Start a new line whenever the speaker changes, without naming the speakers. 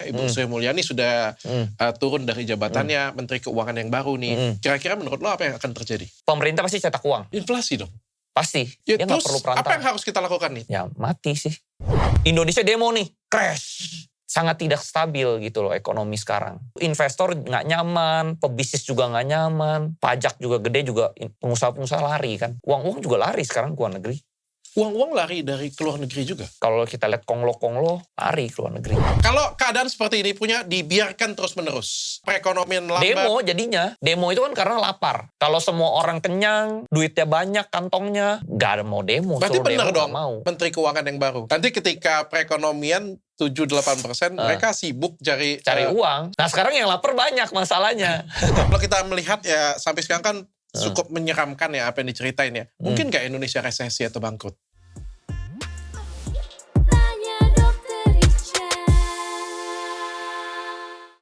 Ibu Sri Mulyani sudah turun dari jabatannya, Menteri Keuangan yang baru nih. Kira-kira menurut lo apa yang akan terjadi?
Pemerintah pasti cetak uang.
Inflasi dong.
Pasti.
Ya,
Dia nggak
terus
perlu perantau.
apa yang harus kita lakukan nih?
Ya mati sih. Indonesia demo nih, crash. Sangat tidak stabil gitu loh ekonomi sekarang. Investor nggak nyaman, pebisnis juga nggak nyaman, pajak juga gede juga, pengusaha-pengusaha lari kan. Uang-uang juga lari sekarang ke luar negeri.
Uang-uang lari dari ke luar negeri juga.
Kalau kita lihat konglo-konglo, lari ke luar negeri.
Kalau keadaan seperti ini dibiarkan terus-menerus. Perekonomian lambat.
Demo jadinya. Demo itu kan karena lapar. Kalau semua orang kenyang, duitnya banyak kantongnya, nggak ada mau demo.
Berarti benar
demo
dong
mau.
Menteri Keuangan yang baru. Nanti ketika perekonomian 7-8%, mereka sibuk cari
uang. Nah sekarang yang lapar banyak masalahnya.
Kalau kita melihat ya sampai sekarang kan cukup menyeramkan ya apa yang diceritain ya. Mungkin nggak Indonesia resesi atau bangkrut?